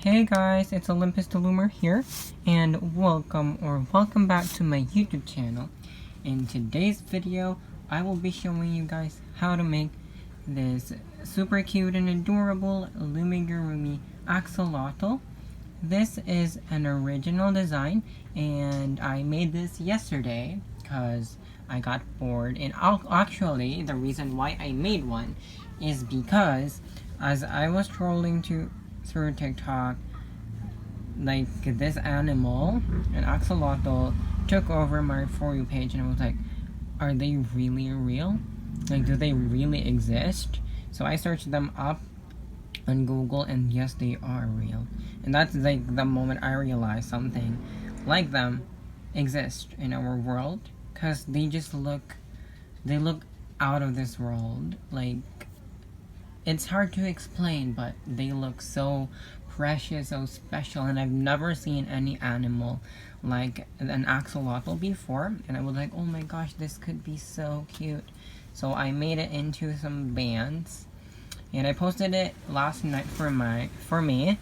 Hey guys, it's Olympus the Loomer here, and welcome back to my YouTube channel. In today's video, I will be showing you guys how to make this super cute and adorable Loomigurumi Axolotl. This is an original design, and I made this yesterday because I got bored. And actually, the reason why I made one is because as I was scrolling through TikTok, like this animal, an axolotl, took over my For You page, and I was like, are they really real? Like, do they really exist? So I searched them up on Google, and yes, they are real. And that's like the moment I realized something like them exists in our world, because they look out of this world. Like, it's hard to explain, but they look so precious, so special, and I've never seen any animal like an axolotl before, and I was like, oh my gosh, this could be so cute. So I made it into some bands, and I posted it last night for me,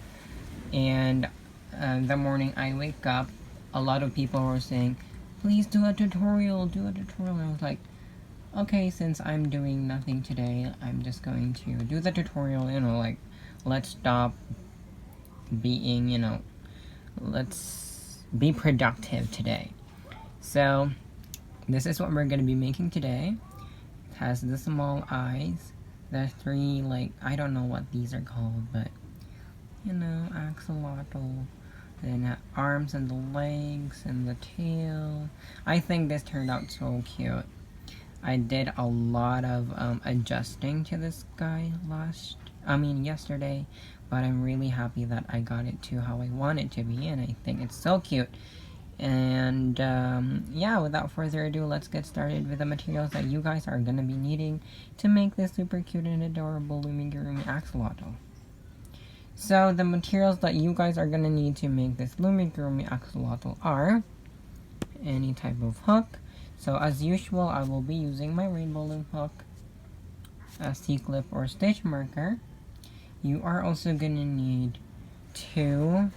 and the morning I wake up, a lot of people were saying, please do a tutorial, and I was like, okay, since I'm doing nothing today, I'm just going to do the tutorial, like, let's stop being, let's be productive today. So, this is what we're going to be making today. It has the small eyes, the three, like, I don't know what these are called, but, axolotl. Then arms and the legs and the tail. I think this turned out so cute. I did a lot of adjusting to this guy yesterday, but I'm really happy that I got it to how I want it to be, and I think it's so cute. And yeah, without further ado, let's get started with the materials that you guys are going to be needing to make this super cute and adorable Loomigurumi Axolotl. So the materials that you guys are going to need to make this Loomigurumi Axolotl are any type of hook. So as usual, I will be using my rainbow loom hook, a C-clip or stitch marker. You are also going to need 2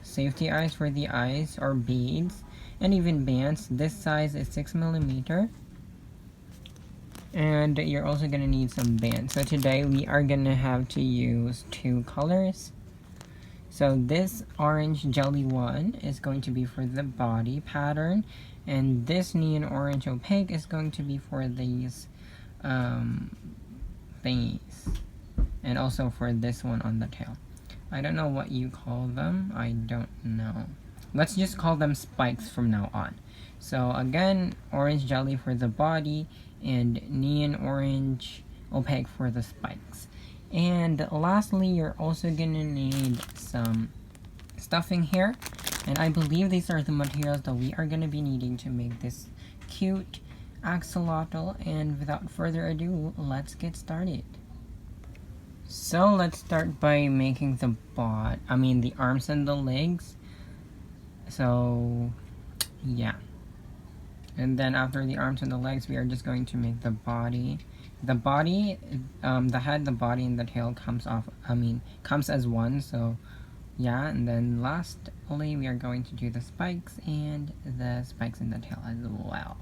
safety eyes for the eyes or beads, and even bands. This size is 6mm. And you're also going to need some bands. So today we are going to have to use 2 colors. So this orange jelly one is going to be for the body pattern, and this neon orange opaque is going to be for these thingies, and also for this one on the tail. I don't know what you call them. I don't know. Let's just call them spikes from now on. So again, orange jelly for the body and neon orange opaque for the spikes. And lastly, you're also gonna need some stuffing here, and I believe these are the materials that we are gonna be needing to make this cute axolotl. And without further ado, let's get started. So let's start by making the the arms and the legs. So yeah, and then after the arms and the legs, we are just going to make the body. The body, the head, the body, and the tail comes as one. So yeah, and then lastly, we are going to do the spikes and the spikes in the tail as well.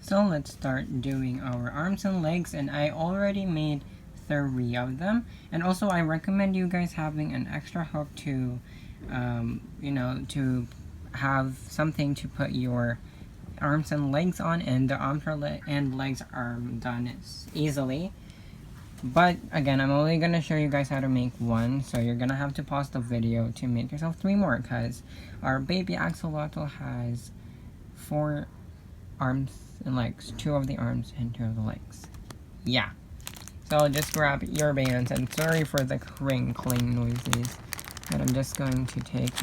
So let's start doing our arms and legs, and I already made 3 of them. And also, I recommend you guys having an extra hook to, to have something to put your arms and legs on, and the arms and legs are done easily. But again, I'm only gonna show you guys how to make 1, so you're gonna have to pause the video to make yourself 3 more, because our baby axolotl has 4 arms and legs, 2 of the arms and 2 of the legs. Yeah. So just grab your bands, and sorry for the crinkling noises, but I'm just going to take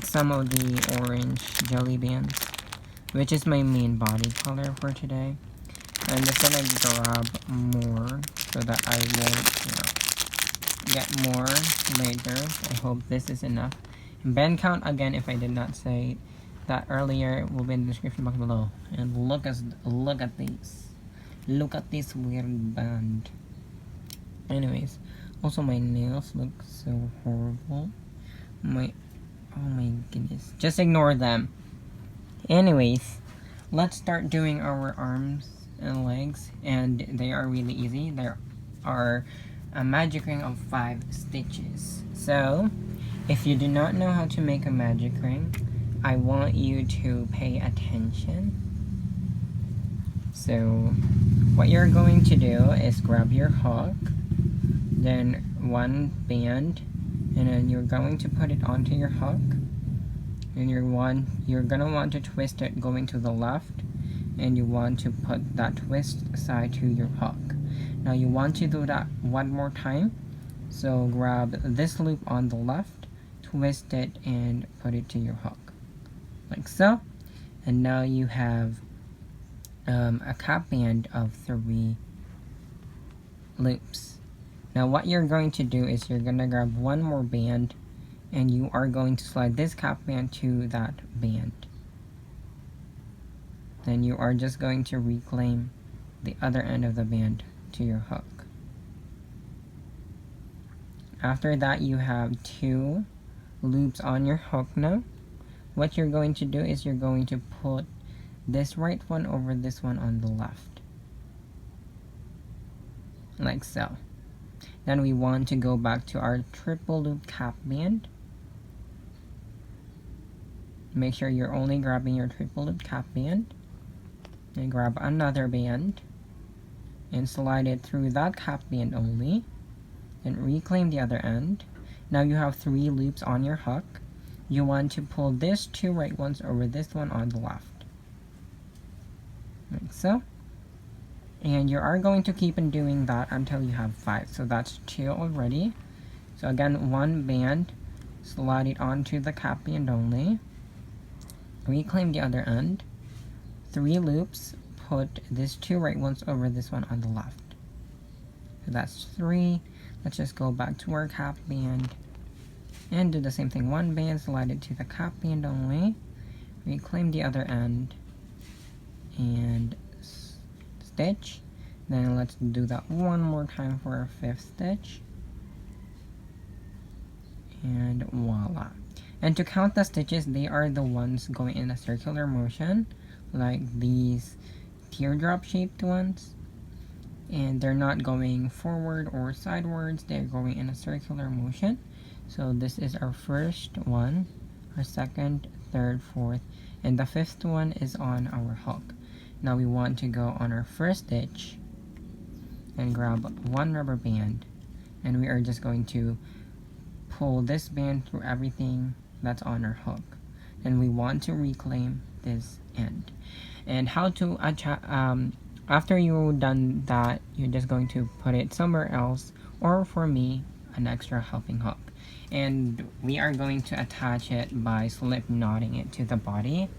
some of the orange jelly bands, which is my main body color for today. I'm just gonna grab more so that I won't, get more later. I hope this is enough. And band count, again, if I did not say that earlier, will be in the description box below. And look at these. Look at this weird band. Anyways, Also, my nails look so horrible. Oh my goodness. Just ignore them. Anyways, let's start doing our arms and legs, and they are really easy. There are a magic ring of 5 stitches. So, if you do not know how to make a magic ring, I want you to pay attention. So, what you're going to do is grab your hook, then one band, and then you're going to put it onto your hook. And you're gonna want to twist it going to the left, and you want to put that twist side to your hook. Now you want to do that one more time. So grab this loop on the left, twist it, and put it to your hook, like so. And now you have a cap band of 3 loops. Now what you're going to do is you're gonna grab one more band, and you are going to slide this cap band to that band. Then you are just going to reclaim the other end of the band to your hook. After that, you have 2 loops on your hook now. What you're going to do is you're going to put this right one over this one on the left, like so. Then we want to go back to our triple loop cap band. Make sure you're only grabbing your triple loop cap band, and grab another band and slide it through that cap band only, and reclaim the other end. Now you have 3 loops on your hook. You want to pull these 2 right ones over this one on the left, like so. And you are going to keep on doing that until you have 5. So that's 2 already. So again, one band, slide it onto the cap band only, reclaim the other end, 3 loops, put these 2 right ones over this one on the left. So that's 3. Let's just go back to our cap band and do the same thing. One band, slide it to the cap band only, reclaim the other end, and stitch. Then let's do that one more time for our 5th stitch, and voila. And to count the stitches, they are the ones going in a circular motion, like these teardrop shaped ones, and they're not going forward or sidewards, they're going in a circular motion. So this is our first one, our second, third, fourth, and the 5th one is on our hook. Now we want to go on our first stitch and grab one rubber band, and we are just going to pull this band through everything that's on our hook, and we want to reclaim this end. And how to after you've done that, you're just going to put it somewhere else, or for me, an extra helping hook, and we are going to attach it by slip knotting it to the body.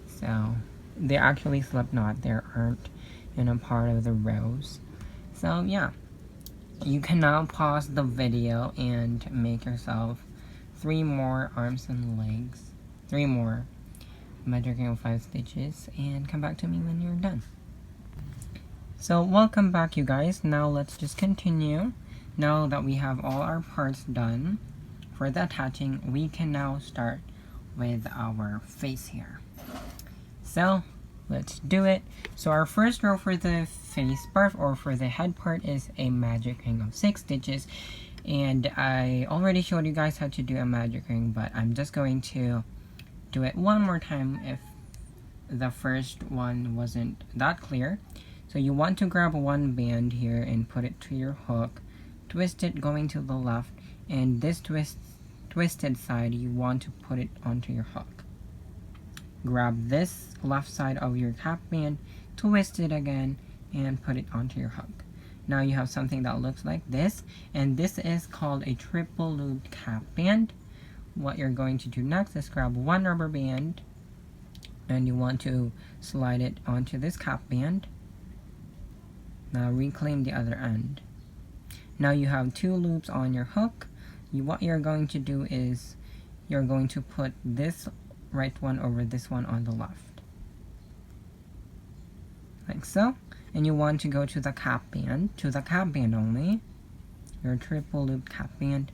So they actually slip knot, they aren't in a part of the rows. So yeah, you can now pause the video and make yourself 3 more arms and legs, 3 more magic ring of 5 stitches, and come back to me when you're done. So welcome back, you guys. Now let's just continue. Now that we have all our parts done for the attaching, we can now start with our face here. So let's do it. So our first row for the face part, or for the head part, is a magic ring of 6 stitches. And I already showed you guys how to do a magic ring, but I'm just going to do it one more time if the first one wasn't that clear. So you want to grab one band here and put it to your hook, twist it going to the left, and this twisted side you want to put it onto your hook. Grab this left side of your cap band, twist it again, and put it onto your hook. Now you have something that looks like this, and this is called a triple looped cap band. What you're going to do next is grab one rubber band, and you want to slide it onto this cap band. Now reclaim the other end. Now you have 2 loops on your hook. What you're going to do is you're going to put this right one over this one on the left, like so. And you want to go to the cap band only, your triple loop cap band,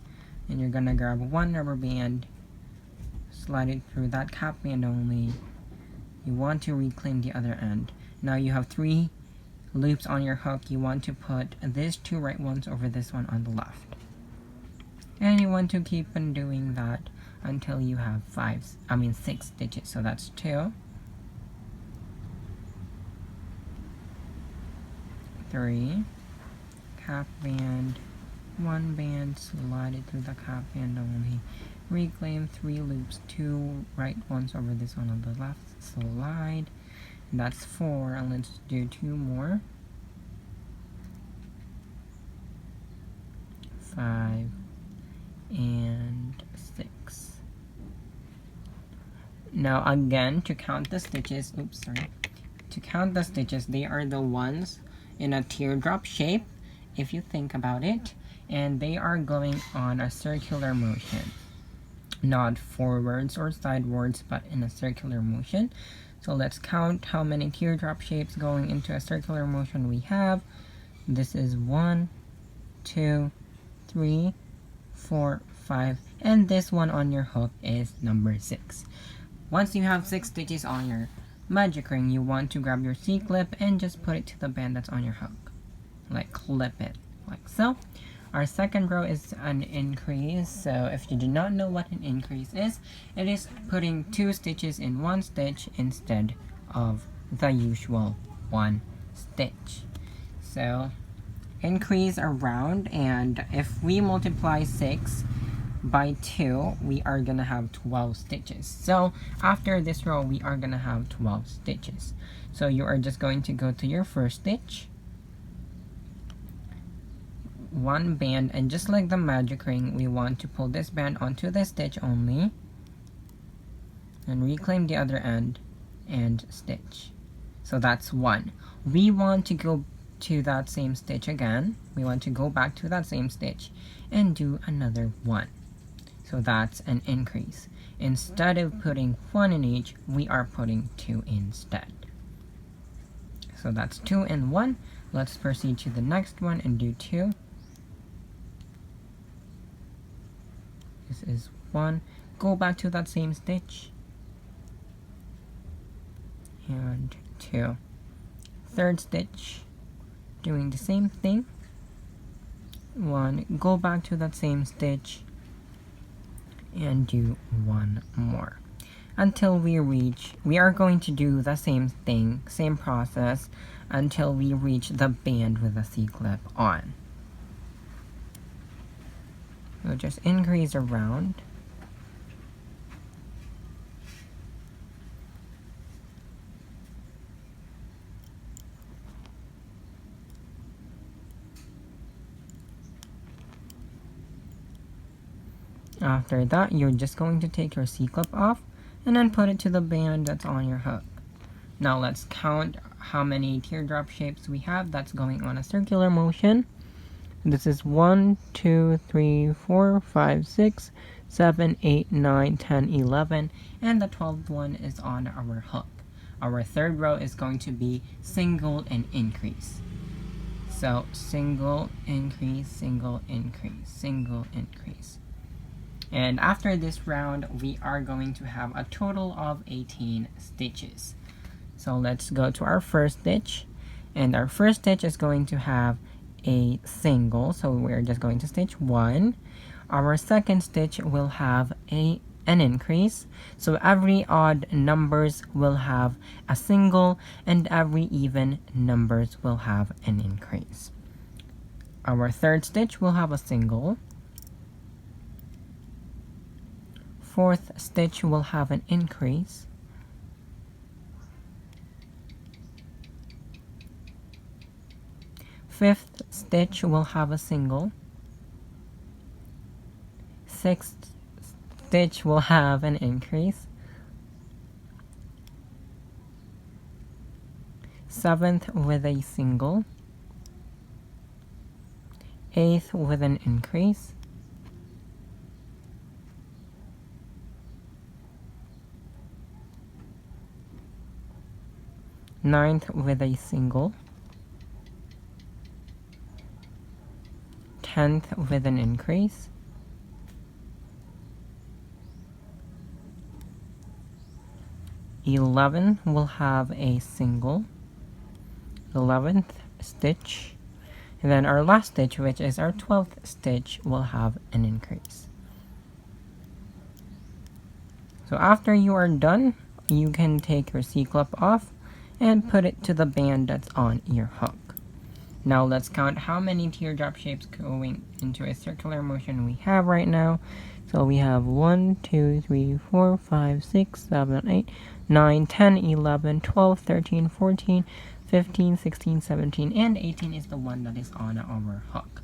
and you're gonna grab one rubber band, slide it through that cap band only. You want to reclaim the other end. Now you have 3 loops on your hook. You want to put these 2 right ones over this one on the left. And you want to keep on doing that until you have 6 stitches. So that's 2, 3, cap band, 1 band, slide it through the cap band only, reclaim 3 loops, 2 right ones over this one on the left, slide, that's 4, and let's do 2 more, 5, and 6. Now again, to count the stitches, to count the stitches, they are the ones in a teardrop shape, if you think about it, and they are going on a circular motion, not forwards or sidewards, but in a circular motion. So let's count how many teardrop shapes going into a circular motion we have. This is 1, 2, 3, 4, 5, and this one on your hook is number 6. Once you have 6 stitches on your magic ring, you want to grab your C-clip and just put it to the band that's on your hook. Like clip it, like so. Our second row is an increase, so if you do not know what an increase is, it is putting 2 stitches in 1 stitch instead of the usual 1 stitch. So increase around, and if we multiply 6 by 2, we are gonna have 12 stitches. So after this row, we are gonna have 12 stitches. So you are just going to go to your first stitch, 1 band, and just like the magic ring, we want to pull this band onto this stitch only, and reclaim the other end, and stitch. So that's 1. We want to go to that same stitch again. We want to go back to that same stitch and do another 1. So that's an increase. Instead of putting 1 in each, we are putting 2 instead. So that's 2 and 1. Let's proceed to the next one and do 2. This is 1. Go back to that same stitch. And 2. Third stitch, doing the same thing. 1. Go back to that same stitch and do 1 more. Until we are going to do the same thing, same process, until we reach the band with the C-clip on. So just increase around. After that, you're just going to take your C-clip off and then put it to the band that's on your hook. Now let's count how many teardrop shapes we have that's going on a circular motion. This is 1, 2, 3, 4, 5, 6, 7, 8, 9, 10, 11, and the 12th one is on our hook. Our third row is going to be single and increase. So single, increase, single, increase, single, increase. And after this round, we are going to have a total of 18 stitches. So let's go to our first stitch, and our first stitch is going to have a single, so we're just going to stitch 1. Our second stitch will have an increase, so every odd numbers will have a single, and every even numbers will have an increase. Our third stitch will have a single. Fourth stitch will have an increase. Fifth stitch will have a single. Sixth stitch will have an increase. Seventh with a single. Eighth with an increase. Ninth with a single. 10th with an increase. '11 will have a single. 11th stitch, and then our last stitch, which is our 12th stitch, will have an increase. So after you are done, you can take your C-clip off and put it to the band that's on your hook. Now let's count how many teardrop shapes going into a circular motion we have right now. So we have 1, 2, 3, 4, 5, 6, 7, 8, 9, 10, 11, 12, 13, 14, 15, 16, 17, and 18 is the one that is on our hook.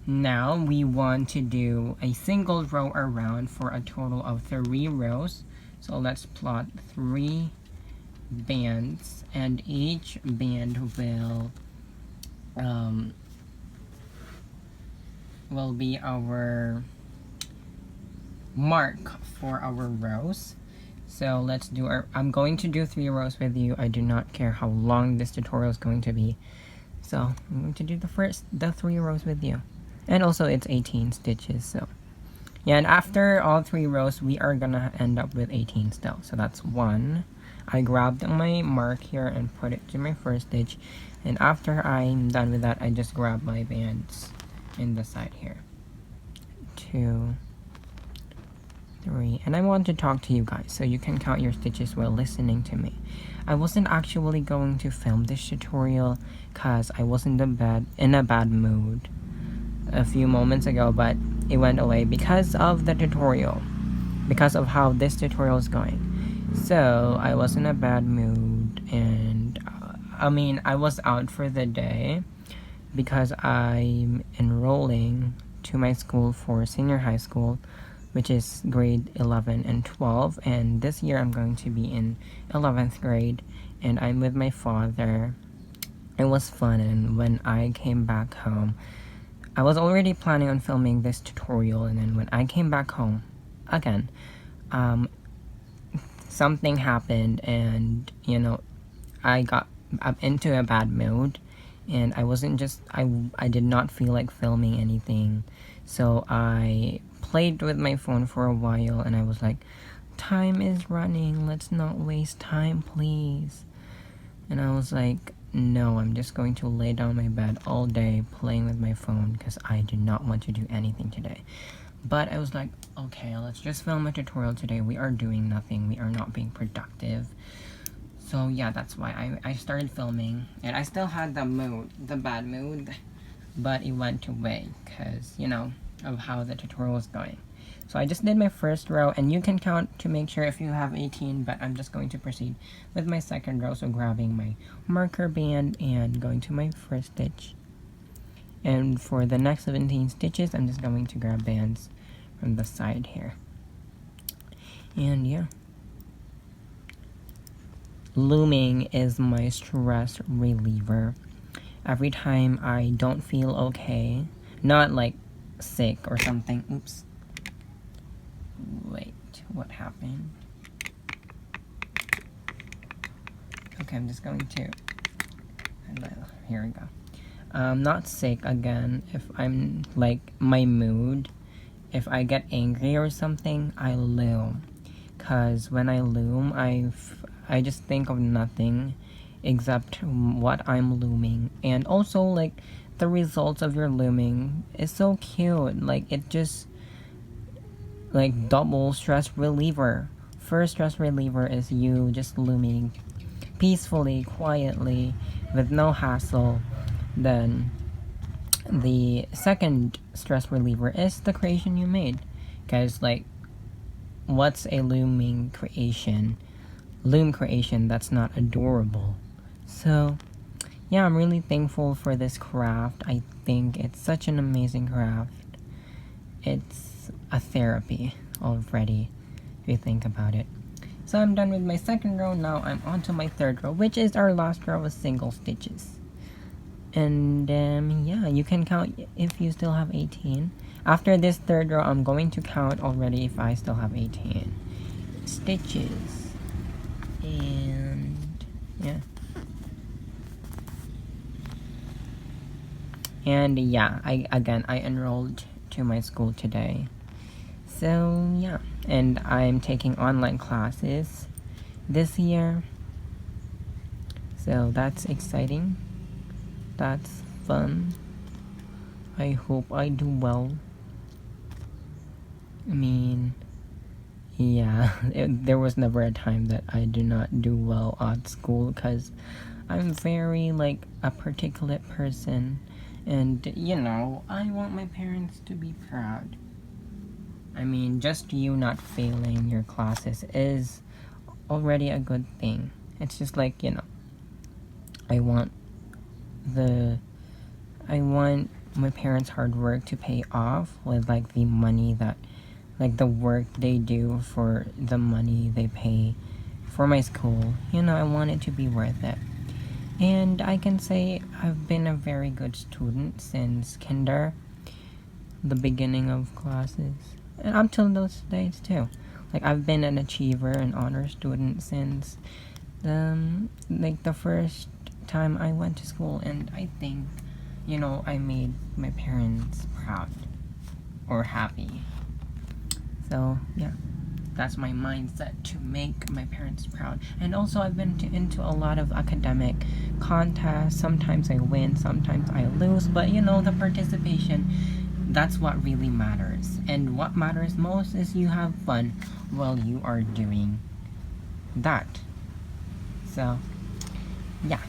Now we want to do a single row around for a total of 3 rows. So let's plot 3 bands, and each band will be our mark for our rows. So let's do I'm going to do 3 rows with you. I do not care how long this tutorial is going to be. So I'm going to do the 3 rows with you. And also it's 18 stitches, so yeah, and after all 3 rows we are gonna end up with 18 still. So that's 1. I grabbed my mark here and put it to my first stitch, and after I'm done with that, I just grab my bands in the side here. 2, 3, and I want to talk to you guys so you can count your stitches while listening to me. I wasn't actually going to film this tutorial because I was in a bad mood a few moments ago, but it went away because of the tutorial, because of how this tutorial is going. So I was in a bad mood, and I was out for the day because I'm enrolling to my school for senior high school, which is grade 11 and 12, and this year I'm going to be in 11th grade, and I'm with my father. It was fun, and when I came back home, I was already planning on filming this tutorial, and then when I came back home, again, something happened, and, you know, I got into a bad mood, and I did not feel like filming anything, so I played with my phone for a while, and I was like, time is running, let's not waste time, please. And I was like, no, I'm just going to lay down my bed all day playing with my phone because I do not want to do anything today. But I was like, okay, let's just film a tutorial today. We are doing nothing. We are not being productive. So yeah, that's why I started filming. And I still had the bad mood, but it went away because, you know, of how the tutorial was going. So I just did my first row, and you can count to make sure if you have 18, but I'm just going to proceed with my second row. So grabbing my marker band and going to my first stitch. And for the next 17 stitches, I'm just going to grab bands from the side here. And yeah. Looming is my stress reliever. Every time I don't feel okay, not like sick or something. Oops. Wait, what happened? Okay, I'm just going to, here we go. Not sick again. If I'm like my mood, if I get angry or something, I loom. Cause when I loom, I just think of nothing except what I'm looming. And also, like, the results of your looming is so cute. Like, it just, like, double stress reliever. First stress reliever is you just looming peacefully, quietly, with no hassle. Then the second stress reliever is the creation you made. Guys, like, what's a loom creation that's not adorable? So yeah, I'm really thankful for this craft. I think it's such an amazing craft. It's a therapy already, if you think about it. So I'm done with my second row. Now I'm on to my third row, which is our last row of single stitches. And yeah, you can count if you still have 18. After this third row, I'm going to count already if I still have 18 stitches. And yeah. And yeah, I enrolled to my school today. So yeah, and I'm taking online classes this year. So that's exciting. That's fun. I hope I do well. I mean, yeah, there was never a time that I do not do well at school because I'm very like a particular person, and you know, I want my parents to be proud. I mean, just you not failing your classes is already a good thing. It's just like, you know, I want the I want my parents' hard work to pay off with like the money that like the work they do for the money they pay for my school. You know, I want it to be worth it. And I can say I've been a very good student since kinder, the beginning of classes, and up till those days too. Like I've been an achiever and honor student since like the first time I went to school, and I think, you know, I made my parents proud or happy. So yeah, that's my mindset, to make my parents proud. And also I've been into a lot of academic contests. Sometimes I win, sometimes I lose, but you know, the participation, that's what really matters. And what matters most is you have fun while you are doing that. So yeah,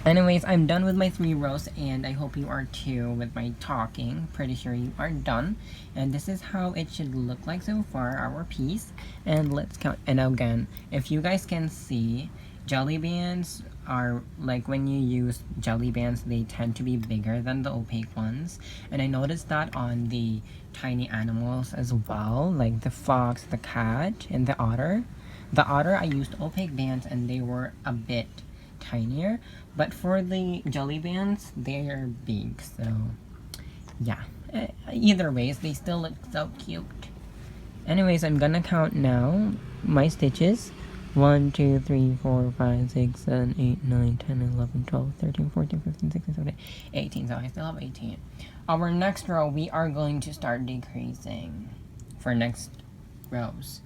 anyways, I'm done with my 3 rows, and I hope you are too with my talking. Pretty sure you are done. And this is how it should look like so far, our piece. And let's count. And again, if you guys can see, jelly bands are like, when you use jelly bands, they tend to be bigger than the opaque ones. And I noticed that on the tiny animals as well, like the fox, the cat, and the otter. The otter, I used opaque bands and they were a bit tinier, but for the jelly bands, they're big. So yeah, either ways, they still look so cute. Anyways, I'm gonna count now my stitches. 1, 2, 3, 4, 5, 6, 7, 8, 9, 10, 11, 12, 13, 14, 15, 16, 17, 18. So I still have 18. Our next row, we are going to start decreasing for next rows.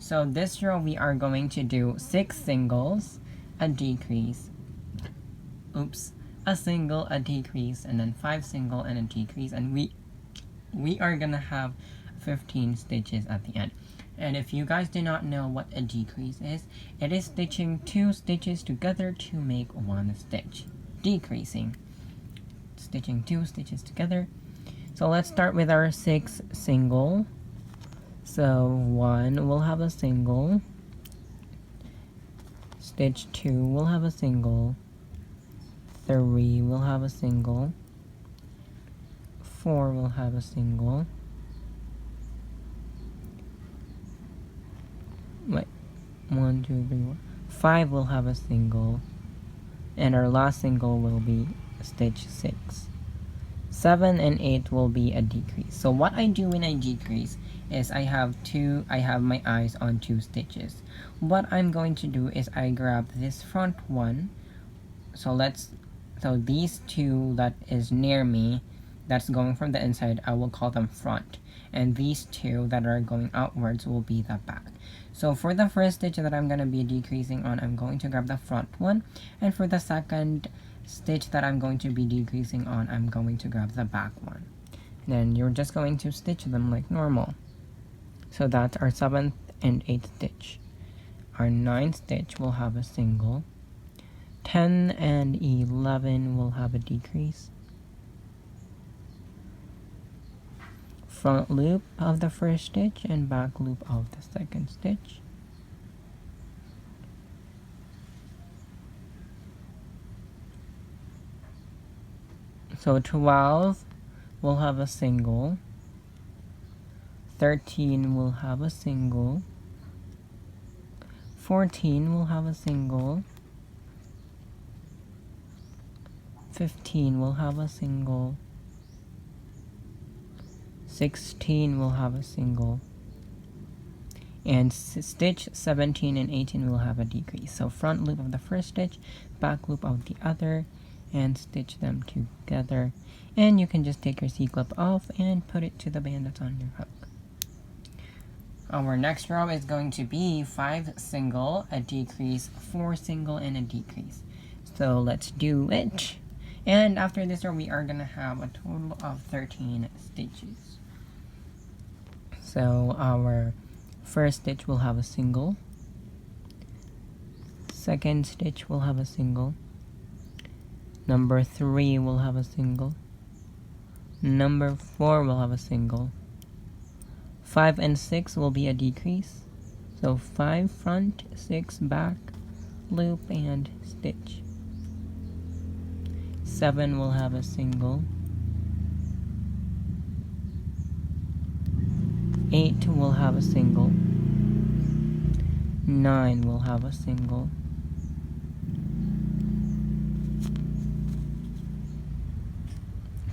So this row, we are going to do 6 singles, a decrease, a single, a decrease, and then 5 single and a decrease, and we are gonna have 15 stitches at the end. And if you guys do not know what a decrease is, it is stitching 2 stitches together to make 1 stitch. Decreasing, stitching 2 stitches together. So let's start with our 6 single. So 1 will have a single, stitch 2 will have a single, 3 will have a single, 4 will have a single, 1, 2, 3, 4, 5 will have a single, and our last single will be stitch 6. 7 and 8 will be a decrease. So what I do when I decrease is I have my eyes on 2 stitches. What I'm going to do is I grab this front one. So these 2 that is near me, that's going from the inside, I will call them front. And these 2 that are going outwards will be the back. So for the first stitch that I'm going to be decreasing on, I'm going to grab the front one. And for the second stitch that I'm going to be decreasing on, I'm going to grab the back one. Then you're just going to stitch them like normal. So that's our 7th and 8th stitch. Our 9th stitch will have a single. 10 and 11 will have a decrease. Front loop of the first stitch and back loop of the second stitch. So 12 will have a single, 13 will have a single, 14 will have a single, 15 will have a single, 16 will have a single, and stitch 17 and 18 will have a decrease. So front loop of the first stitch, back loop of the other, and stitch them together. And you can just take your C-clip off and put it to the band that's on your hook. Our next row is going to be 5 single, a decrease, 4 single, and a decrease. So let's do it. And after this row, we are going to have a total of 13 stitches. So our first stitch will have a single. Second stitch will have a single. Number 3 will have a single. Number 4 will have a single. 5 and 6 will be a decrease. So 5 front, 6 back, loop, and stitch. 7 will have a single. 8 will have a single. 9 will have a single.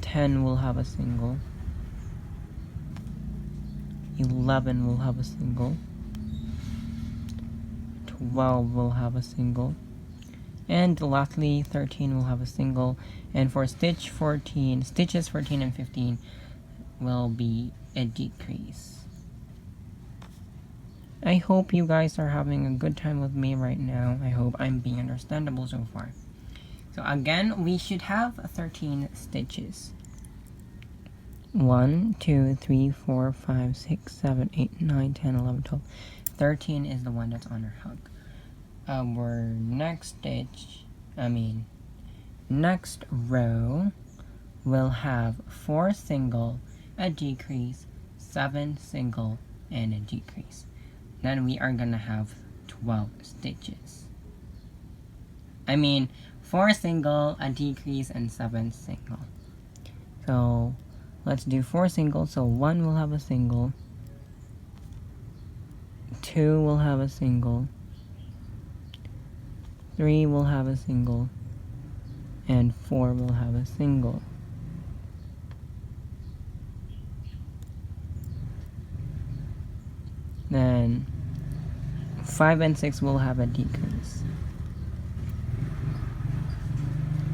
10 will have a single. 11 will have a single. 12 will have a single. And lastly, 13 will have a single. And for stitches 14 and 15 will be a decrease. I hope you guys are having a good time with me right now. I hope I'm being understandable so far. So again, we should have 13 stitches. 1, 2, 3, 4, 5, 6, 7, 8, 9, 10, 11, 12. 13 is the one that's on our hook. Our next next row will have 4 single, a decrease, 7 single, and a decrease. Then we are gonna have 12 stitches. 4 single, a decrease, and 7 single. So let's do 4 single. So 1 will have a single. 2 will have a single. 3 will have a single. And 4 will have a single. Then 5 and 6 will have a decrease.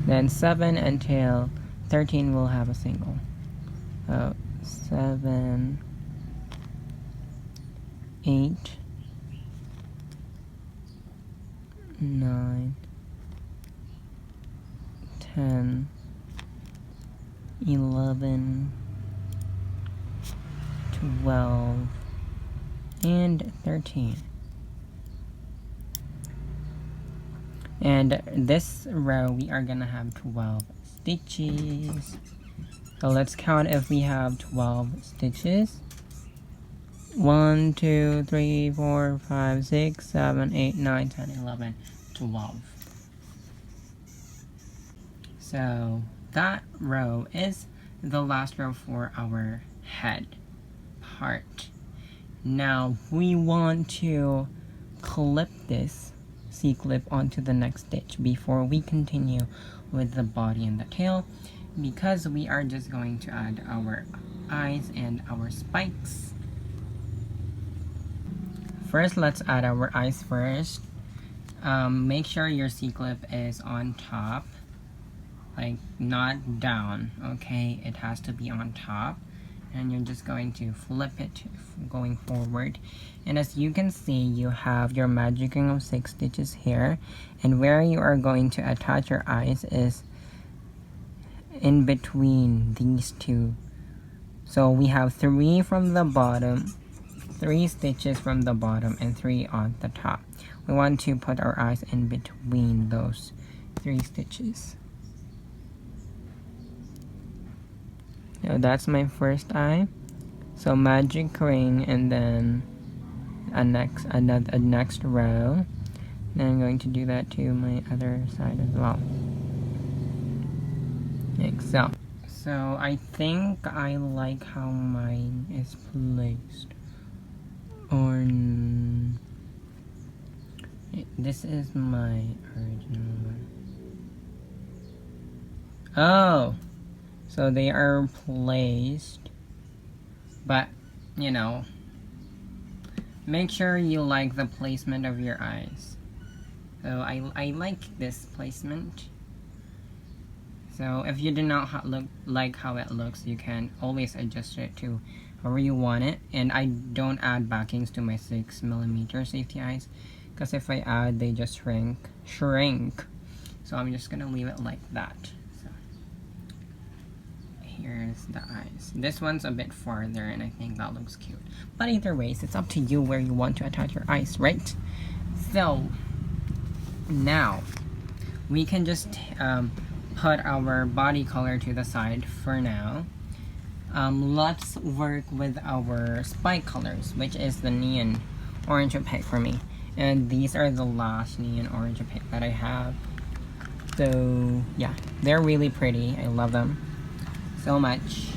Then 7 until 13 will have a single. 7, 8, 9, 10, 11, 12, and 13. And this row we are gonna have 12 stitches. So let's count if we have 12 stitches. 1, 2, 3, 4, 5, 6, 7, 8, 9, 10, 11, 12. So that row is the last row for our head part. Now we want to clip this C-clip onto the next stitch before we continue with the body and the tail, because we are just going to add our eyes and our spikes. First, let's add our eyes first. Make sure your C-clip is on top, like not down, okay? It has to be on top. And you're just going to flip it going forward. And as you can see, you have your magic ring of 6 stitches here. And where you are going to attach your eyes is in between these two. So we have 3 from the bottom, 3 stitches from the bottom, and 3 on the top. We want to put our eyes in between those 3 stitches. So that's my first eye. So magic ring, and then a next row. Then I'm going to do that to my other side as well. Like so. So I think I like how mine is placed. Or this is my original one. Oh! So they are placed, but, you know, make sure you like the placement of your eyes. So I like this placement. So if you do not like how it looks, you can always adjust it to however you want it. And I don't add backings to my 6mm safety eyes, because if I add, they just shrink. So I'm just gonna leave it like that. So here's the eyes. This one's a bit farther, and I think that looks cute. But either ways, it's up to you where you want to attach your eyes, right? So now we can just put our body color to the side for now. Let's work with our spike colors, which is the neon orange opaque for me. And these are the last neon orange opaque that I have. So yeah, they're really pretty. I love them so much.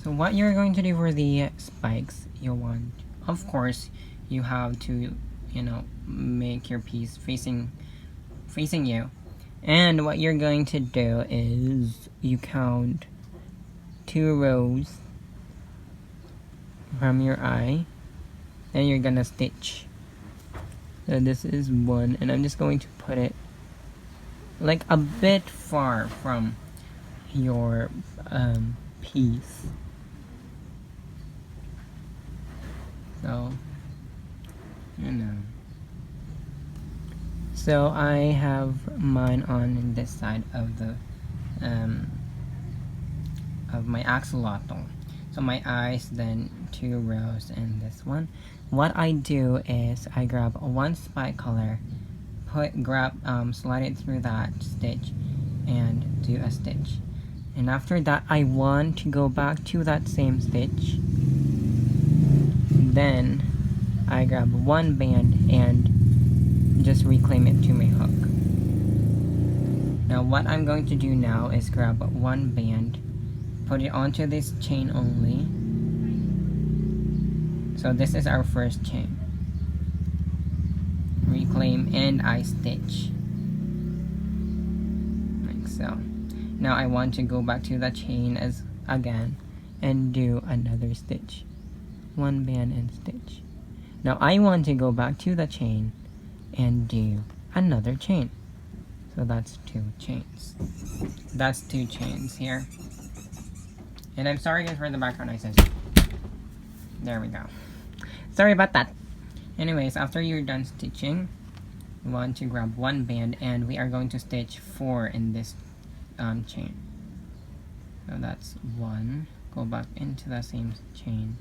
So what you're going to do for the spikes, you want, of course, you have to, you know, make your piece facing you. And what you're going to do is you count 2 rows from your eye, and you're gonna stitch. So this is 1, and I'm just going to put it like a bit far from your piece. So, you know. So I have mine on this side of the of my axolotl. So my eyes, then 2 rows, and this one. What I do is I grab one spike color, slide it through that stitch, and do a stitch. And after that, I want to go back to that same stitch. Then I grab one band and just reclaim it to my hook. Now what I'm going to do now is grab one band, put it onto this chain only. So this is our first chain. Reclaim, and I stitch. Like so. Now I want to go back to the chain again and do another stitch. One band and stitch. Now I want to go back to the chain and do another chain. So that's 2 chains. That's 2 chains here. And I'm sorry guys for the background noises. There we go. Sorry about that. Anyways, after you're done stitching, you want to grab one band, and we are going to stitch 4 in this chain. So that's 1. Go back into the same chain.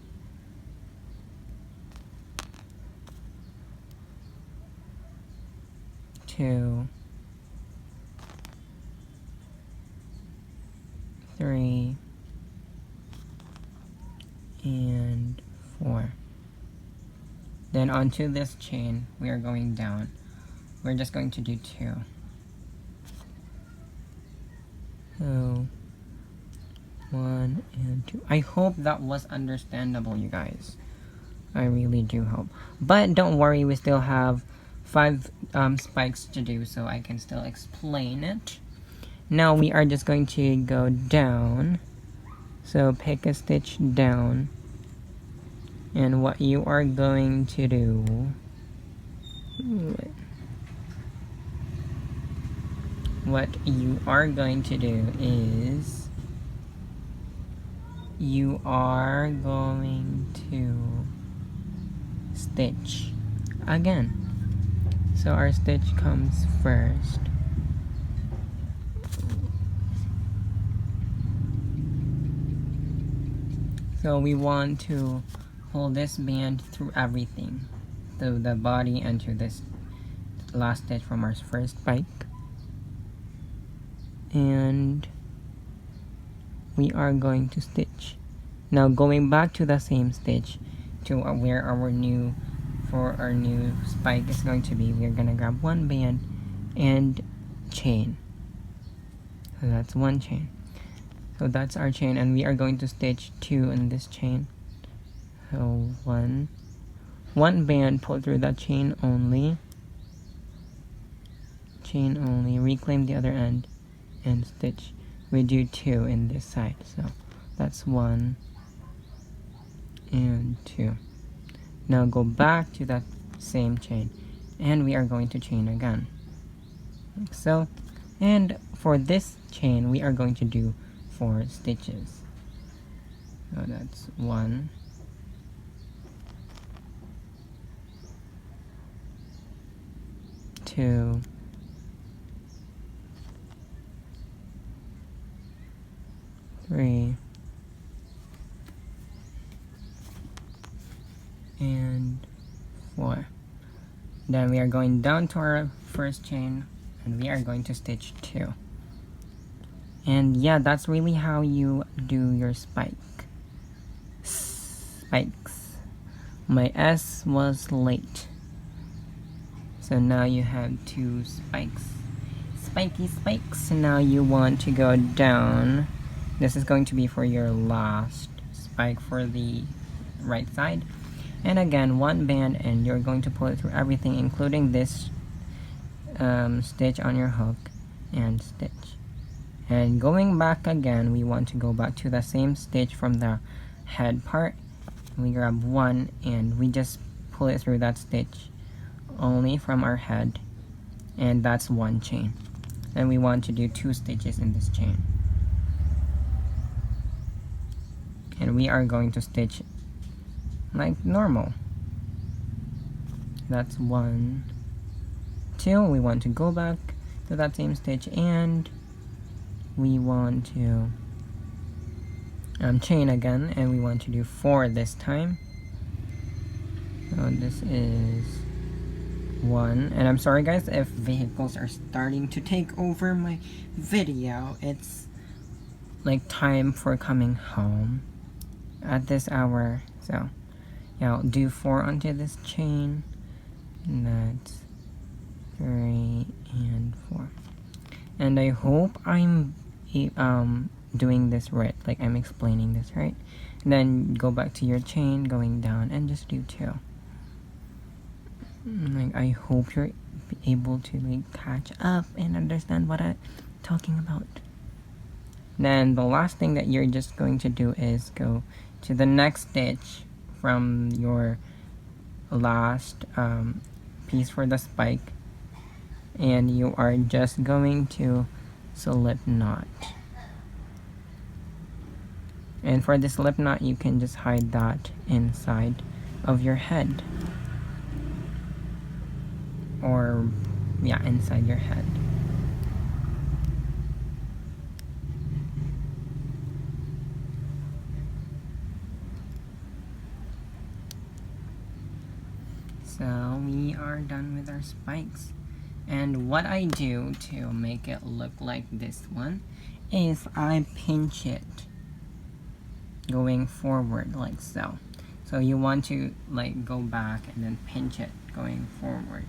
2, 3, and 4. Then onto this chain, we are going down. We're just going to do 2. So 1 and 2. I hope that was understandable, you guys. I really do hope. But don't worry, we still have 5 spikes to do, so I can still explain it. Now we are just going to go down. So pick a stitch down. And what you are going to do, is you are going to stitch again. So our stitch comes first. So we want to pull this band through everything, through the body and to this last stitch from our first spike. And we are going to stitch. Now going back to the same stitch to where our new spike is going to be, we're gonna grab one band and chain. So that's 1 chain. So that's our chain, and we are going to stitch 2 in this chain. So one band, pull through that chain only, reclaim the other end, and stitch. We do 2 in this side, so that's 1 and 2. Now go back to that same chain, and we are going to chain again, like so. And for this chain, we are going to do 4 stitches. So that's 1, 2, 3, and 4. Then we are going down to our first chain, and we are going to stitch 2. And yeah, that's really how you do your spikes. My S was late, so now you have 2 spikes. Spiky spikes. Now you want to go down. This is going to be for your last spike for the right side. And again, 1 band, and you're going to pull it through everything, including this stitch on your hook, and stitch. And going back again, we want to go back to the same stitch from the head part. We grab 1, and we just pull it through that stitch only from our head, and that's 1 chain. And we want to do 2 stitches in this chain. And we are going to stitch like normal. That's 1, 2. We want to go back to that same stitch, and we want to chain again, and we want to do 4 this time. So this is 1, and I'm sorry guys if vehicles are starting to take over my video. It's like time for coming home at this hour, so yeah, I'll do 4 onto this chain, and that's 3 and 4. And I hope I'm doing this right, like I'm explaining this right. And then go back to your chain, going down, and just do 2. Like, I hope you're able to like catch up and understand what I'm talking about. Then the last thing that you're just going to do is go to the next stitch from your last piece for the spike, and you are just going to slip knot. And for the slip knot, you can just hide that inside of your head, or yeah, inside your head. So we are done with our spikes. And what I do to make it look like this one is I pinch it going forward like so. So you want to like go back and then pinch it going forward.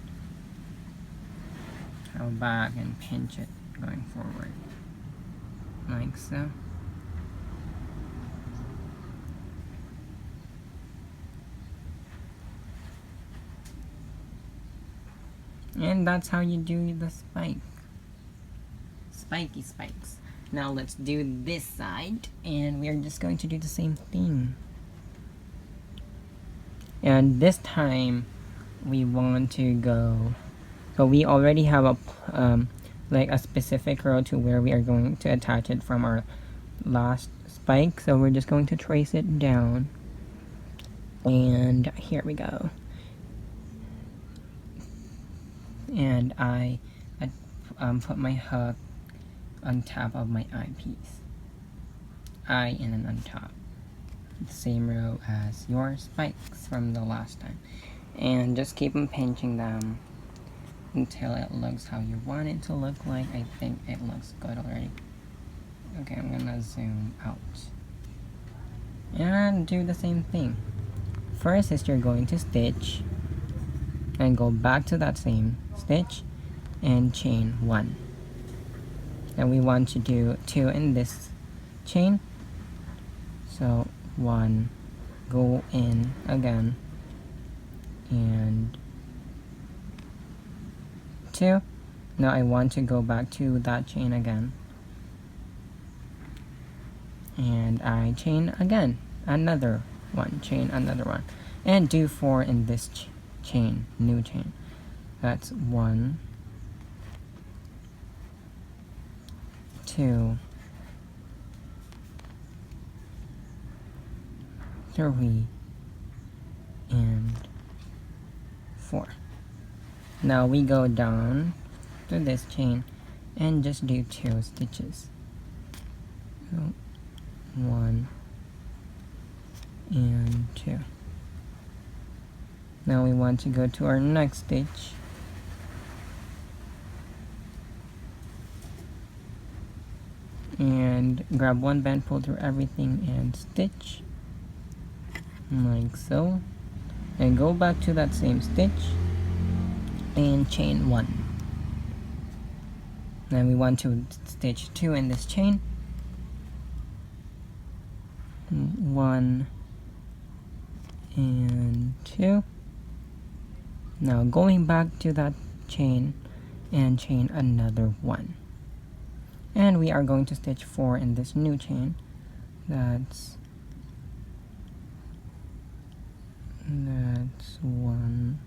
Go back and pinch it going forward like so. And that's how you do the spike. Spiky spikes. Now let's do this side, and we're just going to do the same thing. And this time we want to go, so we already have a like a specific row to where we are going to attach it from our last spike. So we're just going to trace it down, and here we go. And I put my hook on top of my eyepiece. Eye and then on top. The same row as your spikes from the last time. And just keep on pinching them until it looks how you want it to look like. I think it looks good already. Okay, I'm gonna zoom out. And do the same thing. First is you're going to stitch and go back to that same stitch and chain 1. And we want to do 2 in this chain. So 1, go in again, and 2. Now I want to go back to that chain again, and I chain again, another one, chain another one, and do 4 in this chain, new chain. That's 1, 2, 3, and 4. Now we go down to this chain and just do 2 stitches. So 1 and 2. Now we want to go to our next stitch. And grab one band, pull through everything, and stitch like so. And go back to that same stitch and chain 1. Then we want to stitch 2 in this chain. 1 and 2. Now going back to that chain and chain another 1. And we are going to stitch 4 in this new chain. That's 1,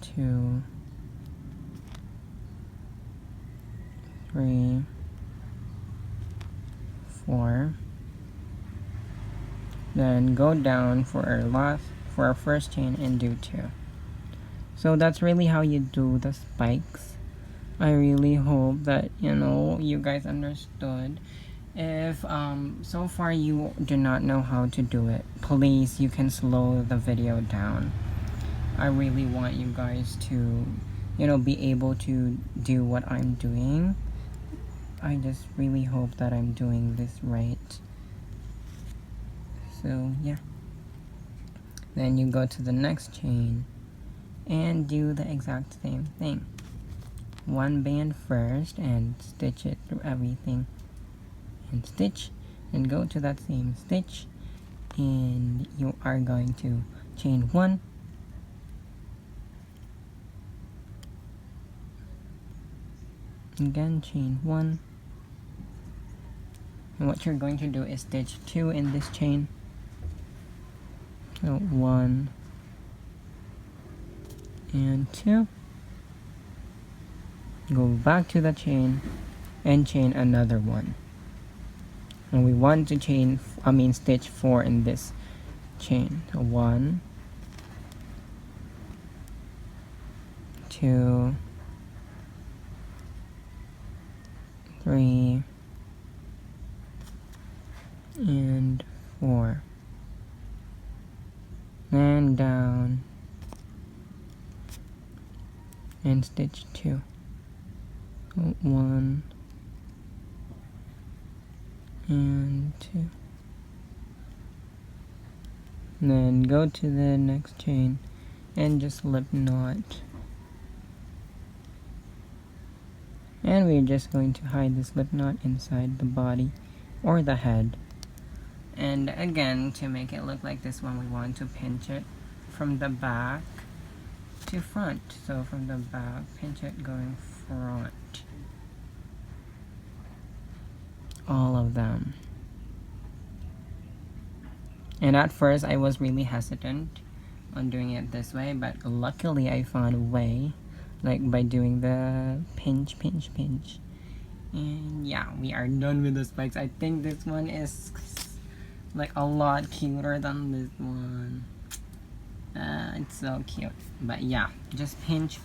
2, 3, 4. Then go down for our first chain and do 2. So that's really how you do the spikes. I really hope that you guys understood. If so far you do not know how to do it, please, you can slow the video down. I really want you guys to be able to do what I'm doing. I just really hope that I'm doing this right. So yeah, then you go to the next chain and do the exact same thing. One band first and stitch it through everything, and stitch, and go to that same stitch, and you are going to chain 1, again chain 1, and what you're going to do is stitch 2 in this chain. So 1 and 2. Go back to the chain and chain another 1. And we want to stitch 4 in this chain. So 1, 2, 3, and 4. And down and stitch 2. 1 and 2. And then go to the next chain and just slip knot. And we're just going to hide the slip knot inside the body or the head. And again, to make it look like this one, we want to pinch it from the back to front. So from the back, pinch it going front. All of them. And at first I was really hesitant on doing it this way, but luckily I found a way, like by doing the pinch. And yeah, we are done with the spikes. I think this one is like a lot cuter than this one. It's so cute. But yeah, just pinch.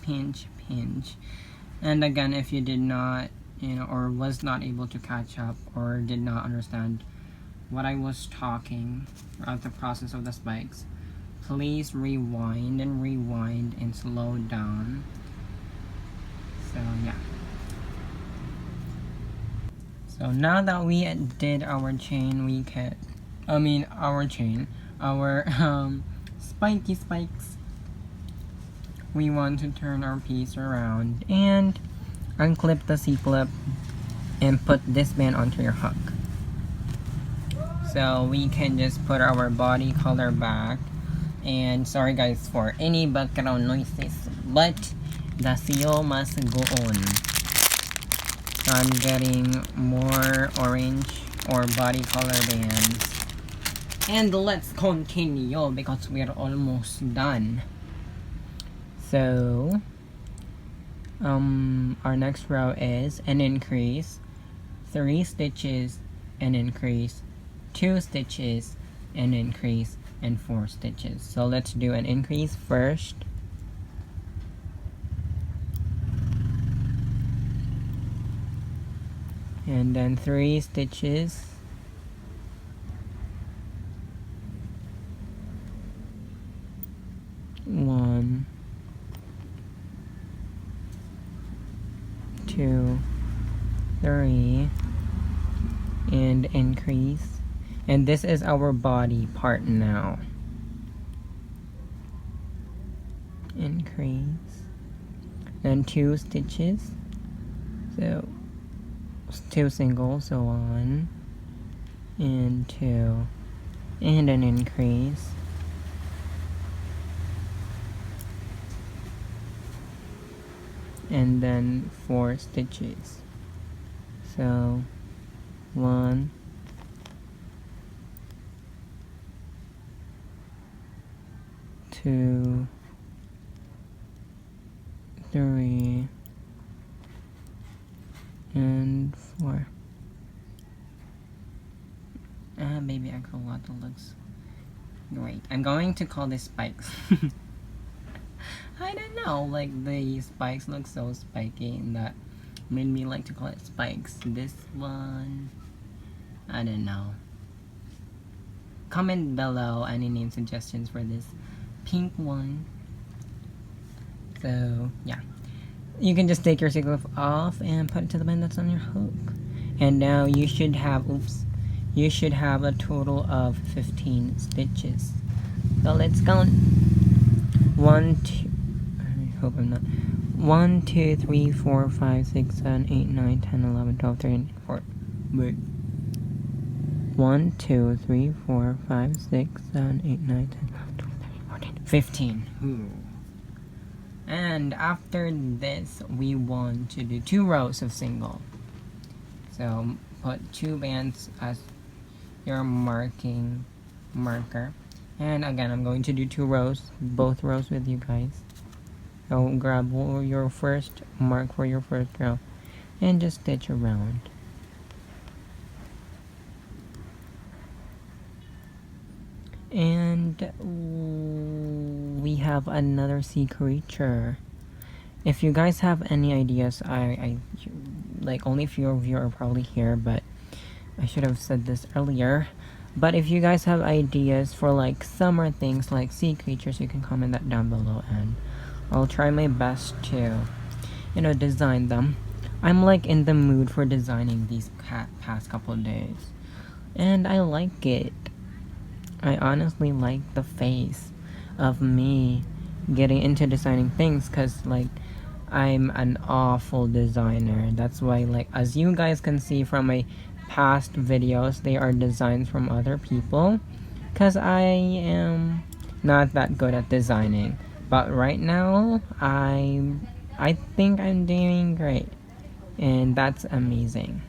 And again, if you did not or was not able to catch up or did not understand what I was talking about the process of the spikes, please rewind and slow down. So yeah. So now that we did our chain, our spiky spikes, we want to turn our piece around and unclip the C-clip and put this band onto your hook. So we can just put our body color back. And sorry guys for any background noises, but the seal must go on. So I'm getting more orange or body color bands. And let's continue because we're almost done. So our next row is an increase, 3 stitches, an increase, 2 stitches, an increase, and 4 stitches. So let's do an increase first. And then 3 stitches. One, 2, 3, and increase. And this is our body part now. Increase. Then 2 stitches. So 2 singles, so 1 and 2, and an increase. And then 4 stitches. So 1, 2, 3, and 4. Baby axolotl looks great. I'm going to call this spikes. I don't know, like the spikes look so spiky, and that made me like to call it spikes. This one, I don't know. Comment below any name suggestions for this pink one. So yeah, you can just take your sequin off and put it to the band that's on your hook. And now you should have, you should have a total of 15 stitches. So let's count. 1, 2, I hope I'm not. 1, 2, 3, 4, 5, 6, 7, 8, 9, 10, 11, 12, 13, 14. Wait. 1, 2, 3, 4, 5, 6, 7, 8, 9, 10, 11, 12, 13, 14, 15. Ooh. And after this, we want to do 2 rows of single. So put 2 bands as your marker. And again, I'm going to do 2 rows, both rows with you guys. So grab your first mark for your first row and just stitch around. And we have another sea creature. If you guys have any ideas, I like only a few of you are probably here, but I should have said this earlier. But if you guys have ideas for like summer things like sea creatures, you can comment that down below, and I'll try my best to, you know, design them. I'm like in the mood for designing these past couple of days, and I like it. I honestly like the face of me getting into designing things, because like I'm an awful designer. That's why, like, as you guys can see from my past videos, they are designs from other people, because I am not that good at designing. But right now I think I'm doing great, and that's amazing.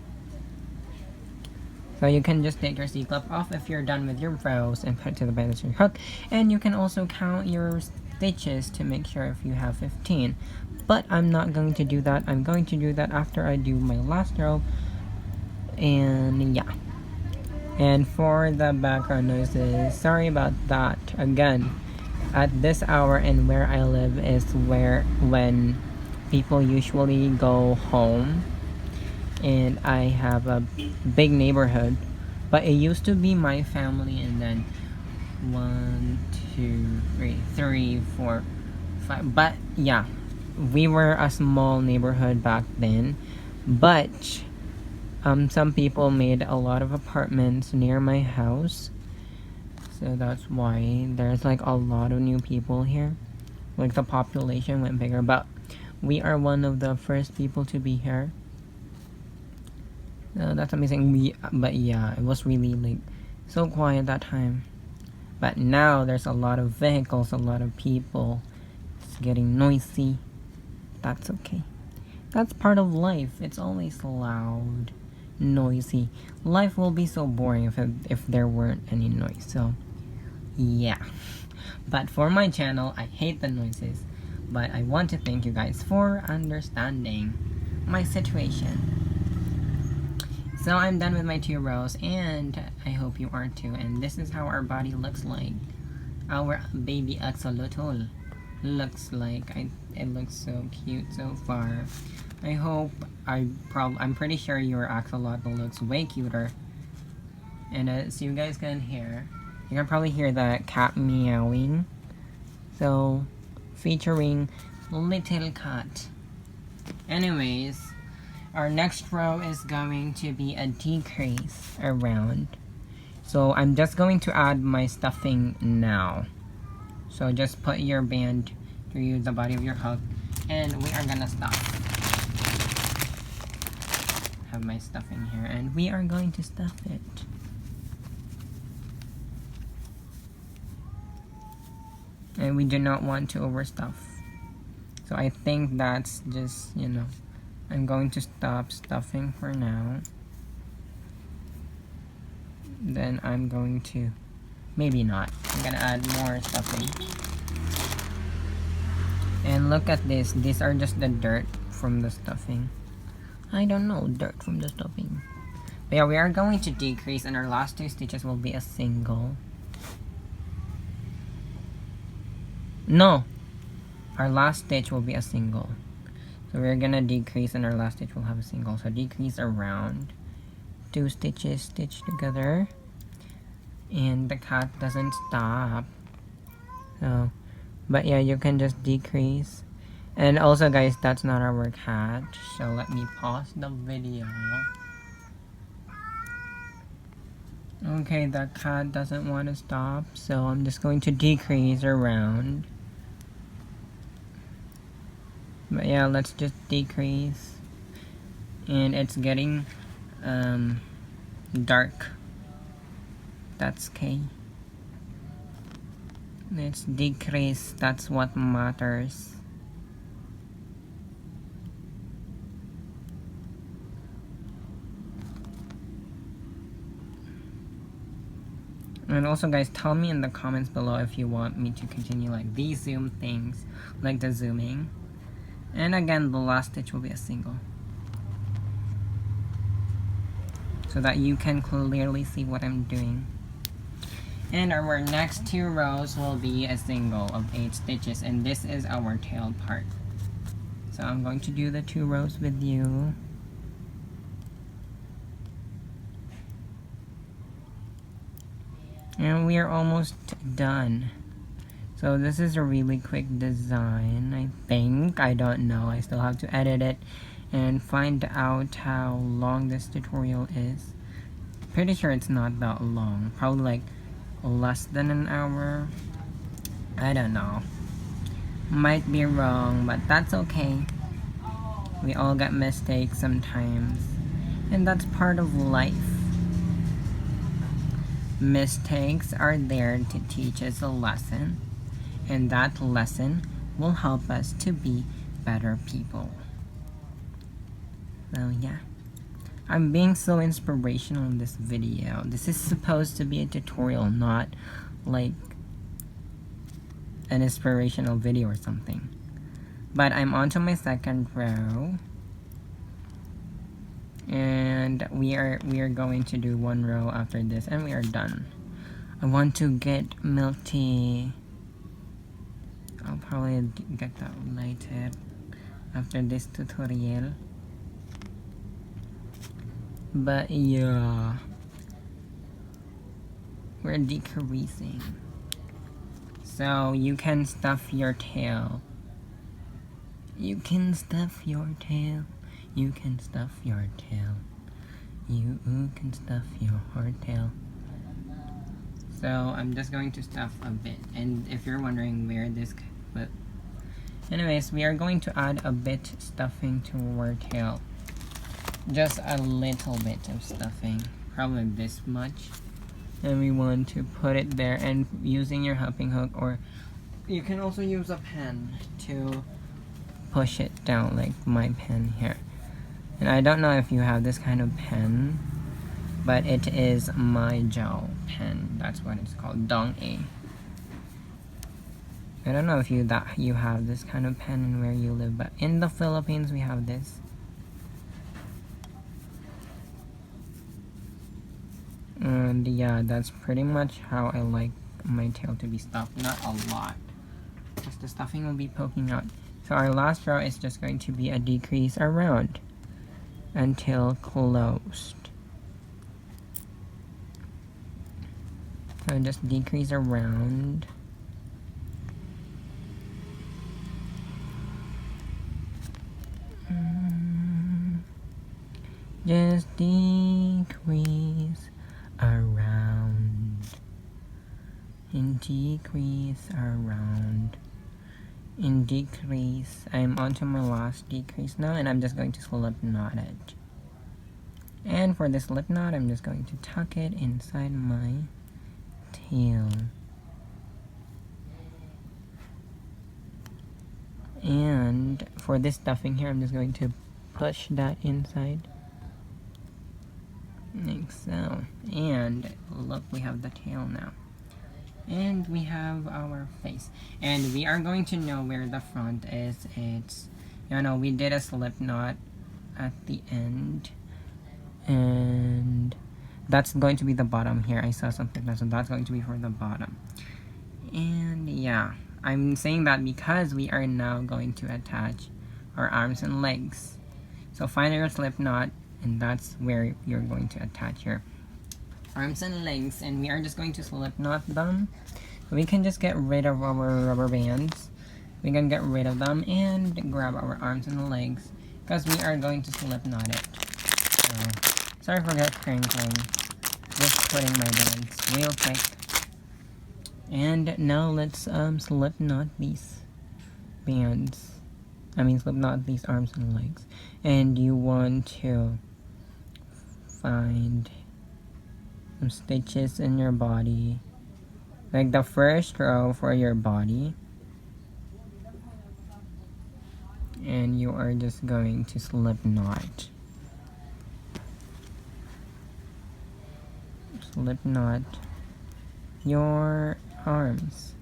So you can just take your C-clip off if you're done with your rows and put it to the band of your hook. And you can also count your stitches to make sure if you have 15. But I'm not going to do that. I'm going to do that after I do my last row. And yeah. And for the background noises, sorry about that. Again, at this hour and where I live is when people usually go home. And I have a big neighborhood, but it used to be my family, and then 1, 2, 3, 4, 5. But yeah, we were a small neighborhood back then, but some people made a lot of apartments near my house, so that's why there's like a lot of new people here. Like the population went bigger, but we are one of the first people to be here. That's amazing. But yeah, it was really like so quiet that time. But now there's a lot of vehicles, a lot of people. It's getting noisy. That's okay. That's part of life. It's always loud, noisy. Life will be so boring if there weren't any noise. So yeah. But for my channel, I hate the noises. But I want to thank you guys for understanding my situation. So I'm done with my 2 rows, and I hope you are too. And this is how our body looks like. Our baby axolotl looks like. It looks so cute so far. I hope I'm pretty sure your axolotl looks way cuter. And as you guys can hear, you can probably hear the cat meowing. So featuring little cat. Anyways, our next row is going to be a decrease around. So I'm just going to add my stuffing now. So just put your band through the body of your hook, and we are gonna stuff. Have my stuffing here, and we are going to stuff it. And we do not want to overstuff. So I think that's just, you know, I'm going to stop stuffing for now. Then I'm going to, maybe not. I'm gonna add more stuffing. And look at this. These are just the dirt from the stuffing. I don't know, dirt from the stuffing. But yeah, we are going to decrease, and our last 2 stitches will be a single. No! Our last stitch will be a single. So we're gonna decrease, and our last stitch will have a single. So decrease around 2 stitches stitched together, and the cat doesn't stop. So, but yeah, you can just decrease. And also guys, that's not our cat, so let me pause the video. Okay, the cat doesn't want to stop, so I'm just going to decrease around. But yeah, let's just decrease. And it's getting dark. That's okay. Let's decrease, that's what matters. And also guys, tell me in the comments below if you want me to continue like these zoom things, like the zooming. And again, the last stitch will be a single, so that you can clearly see what I'm doing. And our next 2 rows will be a single of 8 stitches, and this is our tail part. So I'm going to do the 2 rows with you. And we are almost done. So this is a really quick design, I think. I don't know. I still have to edit it and find out how long this tutorial is. Pretty sure it's not that long. Probably like less than an hour. I don't know. Might be wrong, but that's okay. We all get mistakes sometimes. And that's part of life. Mistakes are there to teach us a lesson, and that lesson will help us to be better people. So yeah, I'm being so inspirational in this video. This is supposed to be a tutorial, not like an inspirational video or something. But I'm on to my 2nd row. And we are going to do 1 row after this, and we are done. I want to get milk tea. I'll probably get that later after this tutorial. But yeah, we're decreasing. So you can stuff your tail. You can stuff your tail. You can stuff your tail. You can stuff your tail. So I'm just going to stuff a bit. And if you're wondering where this, but anyways, we are going to add a bit stuffing to our tail. Just a little bit of stuffing, probably this much. And we want to put it there, and using your hopping hook, or you can also use a pen to push it down, like my pen here. And I don't know if you have this kind of pen, but it is my gel pen. That's what it's called, Dong A. I don't know if you have this kind of pen in where you live, but in the Philippines we have this. And yeah, that's pretty much how I like my tail to be stuffed. Not a lot, because the stuffing will be poking out. So our last row is just going to be a decrease around until closed. So just decrease around. Just decrease around and decrease around and decrease. I'm onto my last decrease now, and I'm just going to slip knot it. And for this slip knot, I'm just going to tuck it inside my tail. And for this stuffing here, I'm just going to push that inside. Like so. And look, we have the tail now. And we have our face. And we are going to know where the front is. It's, you know, we did a slip knot at the end. And that's going to be the bottom here. I saw something like that, so that's going to be for the bottom. And yeah, I'm saying that because we are now going to attach our arms and legs. So find your slip knot, and that's where you're going to attach your arms and legs, and we are just going to slip knot them. We can just get rid of our rubber bands. We can get rid of them and grab our arms and legs, because we are going to slip knot it. So, sorry for that crinkling. Just putting my bands real quick. And now let's slip knot these bands. Slip knot these arms and legs. And you want to find some stitches in your body, like the first row for your body, and you are just going to slip knot your arms.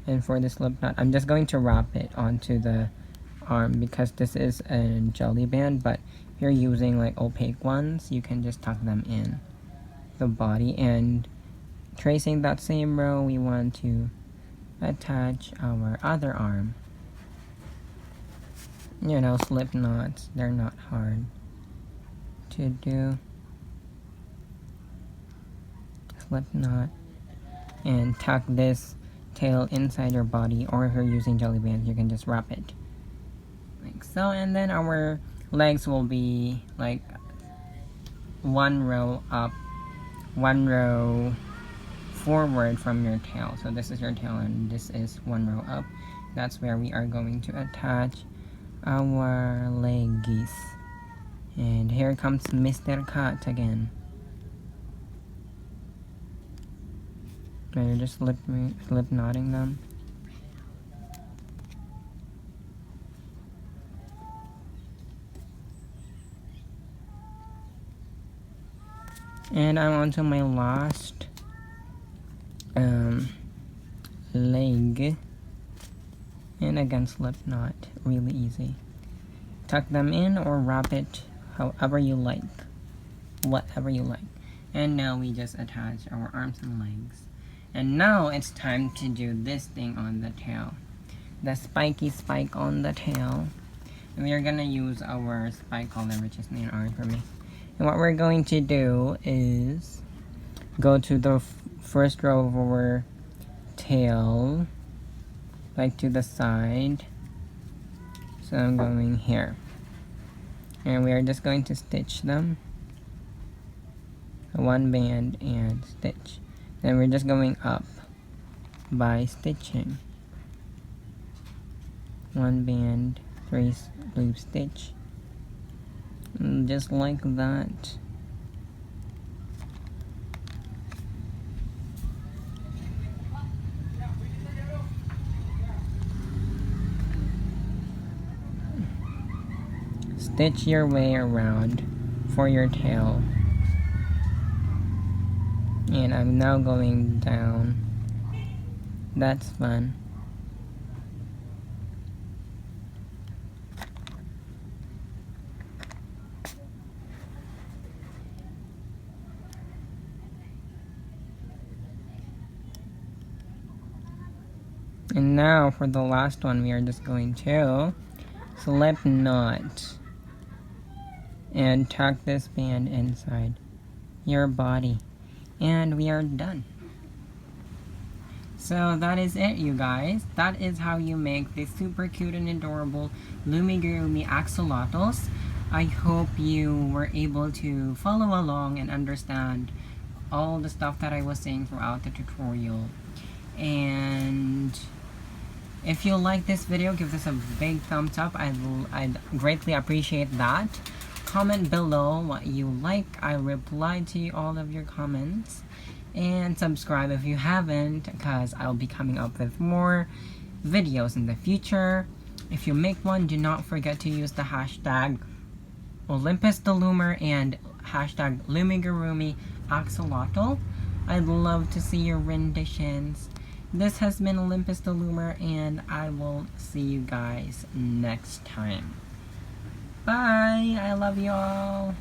And for the slip knot, I'm just going to wrap it onto the arm because this is a jelly band, but if you're using like opaque ones, you can just tuck them in the body. And tracing that same row, we want to attach our other arm. You know, slip knots, they're not hard to do. Slip knot and tuck this tail inside your body, or if you're using jelly bands, you can just wrap it like so. And then our legs will be like one row up, one row forward from your tail. So this is your tail and this is one row up. That's where we are going to attach our leggies. And here comes Mr. Cut again. And you're just slip knotting them. And I'm on to my last leg. And again, slip knot, really easy. Tuck them in or wrap it however you like, whatever you like. And now we just attach our arms and legs. And now it's time to do this thing on the tail. The spiky spike on the tail. And we are gonna use our spike color, which is named orange for me. And what we're going to do is go to the first row of our tail, like to the side. So I'm going here. And we are just going to stitch them. One band and stitch. Then we're just going up by stitching. One band, 3 loop stitch. And just like that. Stitch your way around for your tail. And I'm now going down. That's fun. And now for the last one, we are just going to slip knot and tuck this band inside your body, and we are done. So that is it, you guys. That is how you make these super cute and adorable Loomigurumi Axolotls. I hope you were able to follow along and understand all the stuff that I was saying throughout the tutorial. And if you like this video, give this a big thumbs up. I'd greatly appreciate that. Comment below what you like. I reply to all of your comments. And subscribe if you haven't, because I'll be coming up with more videos in the future. If you make one, do not forget to use the hashtag Olympus the Loomer and hashtag Loomigurumi Axolotl. I'd love to see your renditions. This has been Olympus the Loomer, and I will see you guys next time. Bye! I love you all!